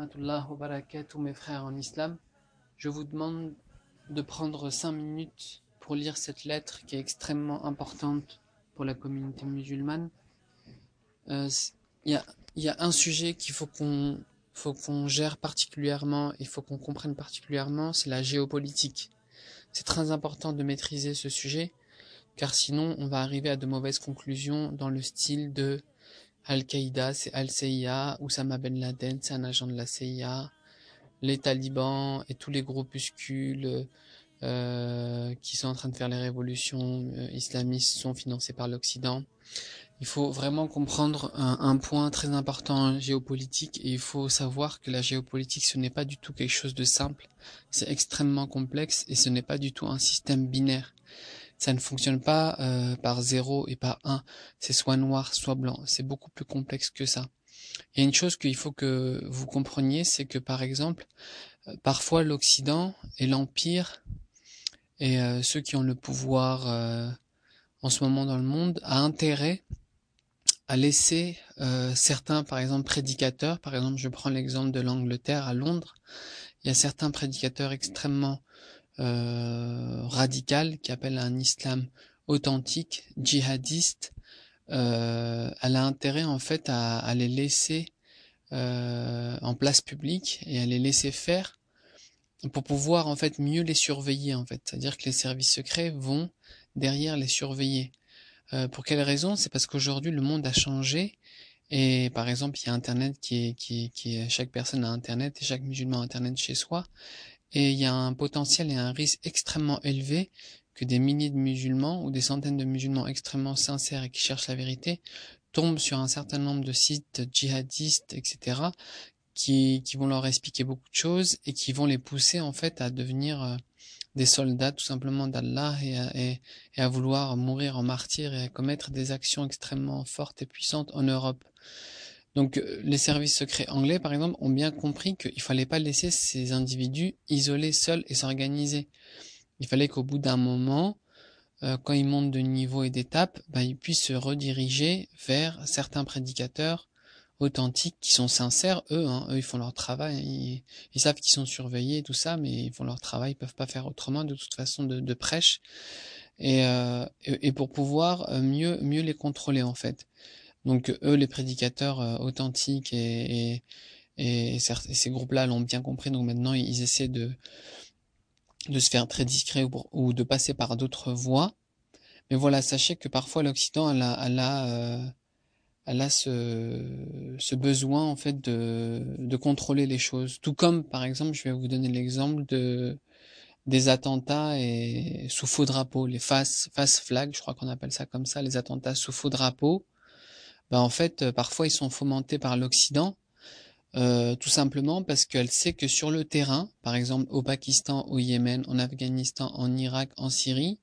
rahmatullah wa barakatuh, mes frères en islam. Je vous demande de prendre 5 minutes pour lire cette lettre qui est extrêmement importante pour la communauté musulmane. Il y a, y a un sujet qu'il faut qu'on gère particulièrement, il faut qu'on comprenne particulièrement, c'est la géopolitique. C'est très important de maîtriser ce sujet, car sinon on va arriver à de mauvaises conclusions dans le style de Al-Qaïda, c'est Al-CIA, Oussama Ben Laden, c'est un agent de la CIA, les talibans et tous les groupuscules qui sont en train de faire les révolutions islamistes sont financés par l'Occident. Il faut vraiment comprendre un point très important géopolitique, et il faut savoir que la géopolitique, ce n'est pas du tout quelque chose de simple, c'est extrêmement complexe et ce n'est pas du tout un système binaire. Ça ne fonctionne pas par 0 et par 1, c'est soit noir, soit blanc, c'est beaucoup plus complexe que ça. Il y a une chose qu'il faut que vous compreniez, c'est que par exemple, parfois l'Occident et l'Empire et ceux qui ont le pouvoir en ce moment dans le monde a intérêt à laisser certains, par exemple, prédicateurs, par exemple, je prends l'exemple de l'Angleterre à Londres, il y a certains prédicateurs extrêmement radical qui appelle un islam authentique, djihadiste, elle a intérêt en fait à les laisser en place publique et à les laisser faire pour pouvoir en fait mieux les surveiller en fait. C'est-à-dire que les services secrets vont derrière les surveiller. Pour quelle raison? C'est parce qu'aujourd'hui le monde a changé. Et par exemple, il y a Internet chaque personne a Internet et chaque musulman a Internet chez soi. Et il y a un potentiel et un risque extrêmement élevé que des milliers de musulmans ou des centaines de musulmans extrêmement sincères et qui cherchent la vérité tombent sur un certain nombre de sites djihadistes, etc., qui vont leur expliquer beaucoup de choses et qui vont les pousser en fait à devenir des soldats tout simplement d'Allah et à vouloir mourir en martyrs et à commettre des actions extrêmement fortes et puissantes en Europe. Donc les services secrets anglais, par exemple, ont bien compris qu'il fallait pas laisser ces individus isolés, seuls et s'organiser. Il fallait qu'au bout d'un moment, quand ils montent de niveau et d'étape, ils puissent se rediriger vers certains prédicateurs authentiques qui sont sincères. Eux, ils font leur travail, ils savent qu'ils sont surveillés et tout ça, mais ils font leur travail, ils peuvent pas faire autrement de toute façon de prêche. Et pour pouvoir mieux les contrôler en fait. Donc eux, les prédicateurs authentiques et ces groupes-là l'ont bien compris. Donc maintenant, ils essaient de se faire très discret ou de passer par d'autres voies. Mais voilà, sachez que parfois l'Occident, elle a ce besoin en fait de contrôler les choses. Tout comme, par exemple, je vais vous donner l'exemple des attentats et sous faux drapeau, les face flag, je crois qu'on appelle ça comme ça, les attentats sous faux drapeau. En fait, parfois ils sont fomentés par l'Occident, tout simplement parce qu'elle sait que sur le terrain, par exemple au Pakistan, au Yémen, en Afghanistan, en Irak, en Syrie,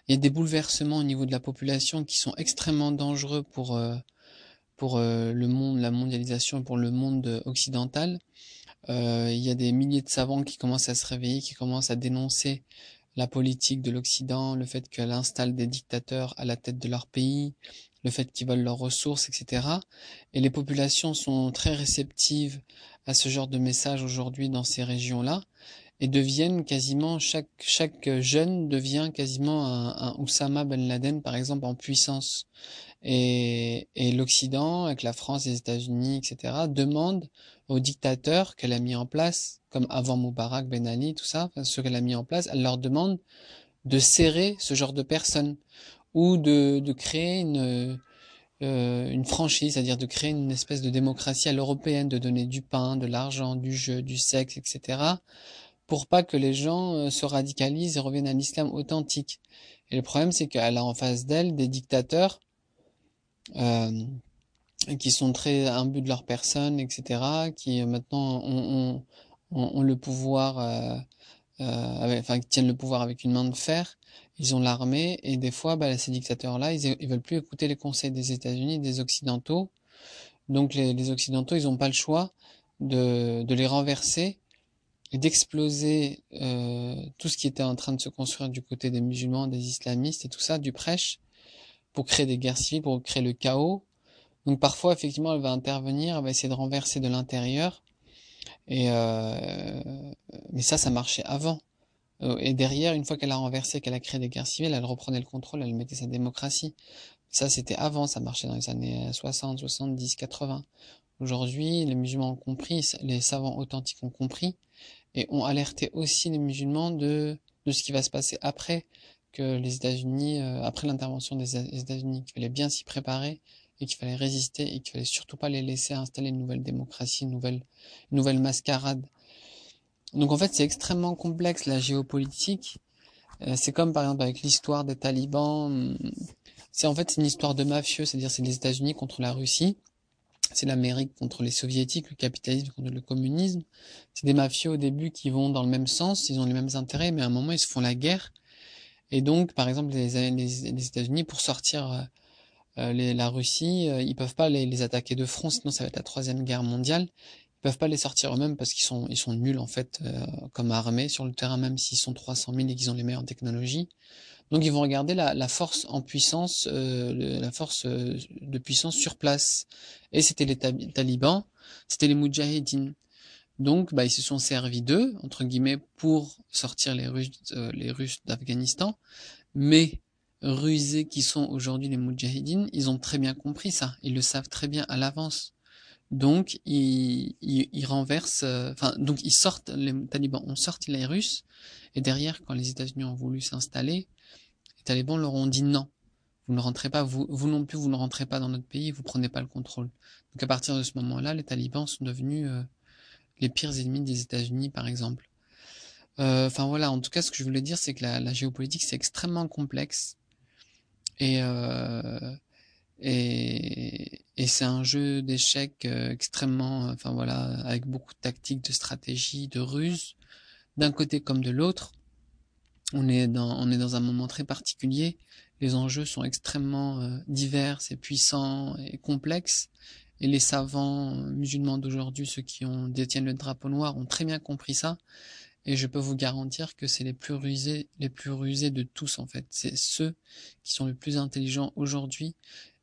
il y a des bouleversements au niveau de la population qui sont extrêmement dangereux pour le monde, la mondialisation, pour le monde occidental. Il y a des milliers de savants qui commencent à se réveiller, qui commencent à dénoncer la politique de l'Occident, le fait qu'elle installe des dictateurs à la tête de leur pays, le fait qu'ils volent leurs ressources, etc. Et les populations sont très réceptives à ce genre de messages aujourd'hui dans ces régions-là, et deviennent quasiment, chaque jeune devient quasiment un Oussama Ben Laden, par exemple, en puissance. Et l'Occident, avec la France, les États-Unis, etc., demandent aux dictateurs qu'elle a mis en place, comme avant Moubarak, Ben Ali, tout ça, enfin, ceux qu'elle a mis en place, elle leur demande de serrer ce genre de personnes, ou de créer une franchise, c'est-à-dire de créer une espèce de démocratie à l'européenne, de donner du pain, de l'argent, du jeu, du sexe, etc., pour pas que les gens se radicalisent et reviennent à l'islam authentique. Et le problème, c'est qu'elle a en face d'elle des dictateurs euh, qui sont très imbus de leur personne, etc., qui maintenant ont le pouvoir, enfin, qui tiennent le pouvoir avec une main de fer. Ils ont l'armée, et des fois, ces dictateurs-là, ils veulent plus écouter les conseils des États-Unis, des Occidentaux. Donc les Occidentaux, ils n'ont pas le choix de les renverser et d'exploser tout ce qui était en train de se construire du côté des musulmans, des islamistes et tout ça, du prêche, pour créer des guerres civiles, pour créer le chaos. Donc parfois, effectivement, elle va intervenir, elle va essayer de renverser de l'intérieur. Et mais ça marchait avant. Et derrière, une fois qu'elle a renversé, qu'elle a créé des guerres civiles, elle reprenait le contrôle, elle mettait sa démocratie. Ça, c'était avant, ça marchait dans les années 60, 70, 80. Aujourd'hui, les musulmans ont compris, les savants authentiques ont compris, et ont alerté aussi les musulmans de ce qui va se passer après que les États-Unis, après l'intervention des États-Unis, qu'il fallait bien s'y préparer et qu'il fallait résister et qu'il fallait surtout pas les laisser installer une nouvelle démocratie, une nouvelle mascarade. Donc en fait, c'est extrêmement complexe la géopolitique. C'est comme par exemple avec l'histoire des talibans. C'est en fait c'est une histoire de mafieux, c'est-à-dire c'est les États-Unis contre la Russie. C'est l'Amérique contre les soviétiques, le capitalisme contre le communisme. C'est des mafieux au début qui vont dans le même sens, ils ont les mêmes intérêts, mais à un moment ils se font la guerre. Et donc, par exemple, les États-Unis, pour sortir la Russie, ils peuvent pas les attaquer de front, sinon ça va être la troisième guerre mondiale. Ils peuvent pas les sortir eux-mêmes parce ils sont nuls en fait comme armée sur le terrain, même s'ils sont 300 000 et qu'ils ont les meilleures technologies. Donc ils vont regarder la force en puissance, la force de puissance sur place. Et c'était les talibans, c'était les moudjahidines. Donc bah, ils se sont servis d'eux, entre guillemets, pour sortir les Russes d'Afghanistan. Mais rusés qui sont aujourd'hui les moudjahidines, ils ont très bien compris ça. Ils le savent très bien à l'avance. Donc ils renversent, enfin donc ils sortent, les talibans ont sorti les Russes. Et derrière, quand les États-Unis ont voulu s'installer, les talibans leur ont dit non, vous ne rentrez pas, vous non plus, vous ne rentrez pas dans notre pays, vous prenez pas le contrôle. Donc à partir de ce moment-là, les talibans sont devenus les pires ennemis des États-Unis, par exemple. Enfin voilà, en tout cas, ce que je voulais dire, c'est que la géopolitique, c'est extrêmement complexe et c'est un jeu d'échecs extrêmement, enfin voilà, avec beaucoup de tactiques, de stratégies, de ruses, d'un côté comme de l'autre. On est dans un moment très particulier. Les enjeux sont extrêmement divers et puissants et complexes. Et les savants musulmans d'aujourd'hui, ceux qui détiennent le drapeau noir, ont très bien compris ça. Et je peux vous garantir que c'est les plus rusés de tous, en fait. C'est ceux qui sont les plus intelligents aujourd'hui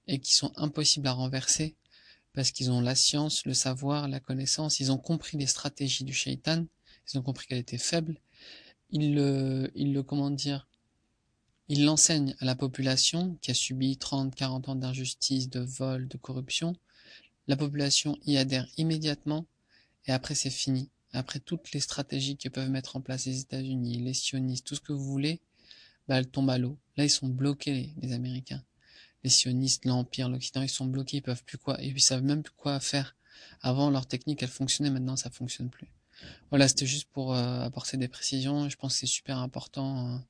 et qui sont impossibles à renverser parce qu'ils ont la science, le savoir, la connaissance. Ils ont compris les stratégies du shaitan. Ils ont compris qu'elle était faible. Comment dire, ils l'enseignent à la population qui a subi 30, 40 ans d'injustice, de vol, de corruption. La population y adhère immédiatement et après c'est fini. Après toutes les stratégies que peuvent mettre en place les États-Unis, les sionistes, tout ce que vous voulez, bah, elles tombent à l'eau. Là, ils sont bloqués, les Américains. Les sionistes, l'Empire, l'Occident, ils sont bloqués, ils peuvent plus quoi, ils savent même plus quoi faire. Avant, leur technique, elle fonctionnait, maintenant, ça fonctionne plus. Voilà, c'était juste pour apporter des précisions. Je pense que c'est super important.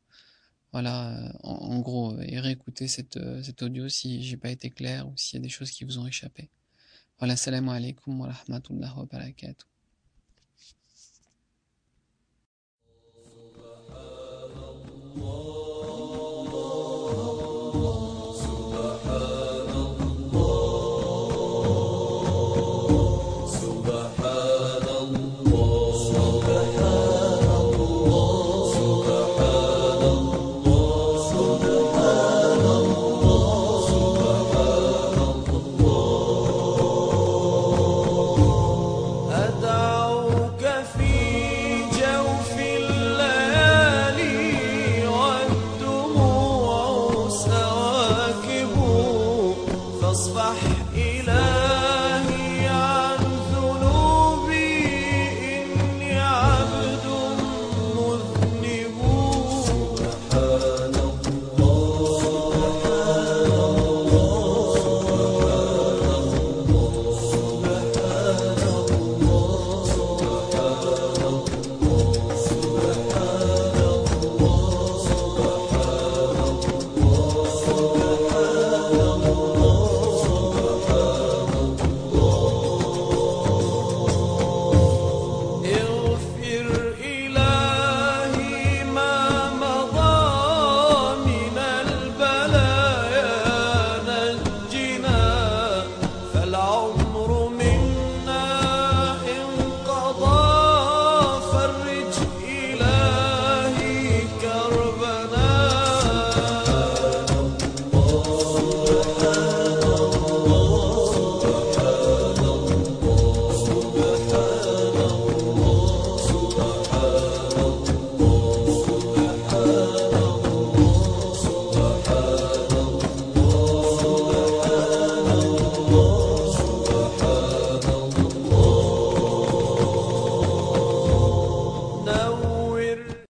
Voilà, en gros, et réécouter cet audio si j'ai pas été clair ou s'il y a des choses qui vous ont échappé. Voilà, salam alaikum wa rahmatullahi wa barakatuh.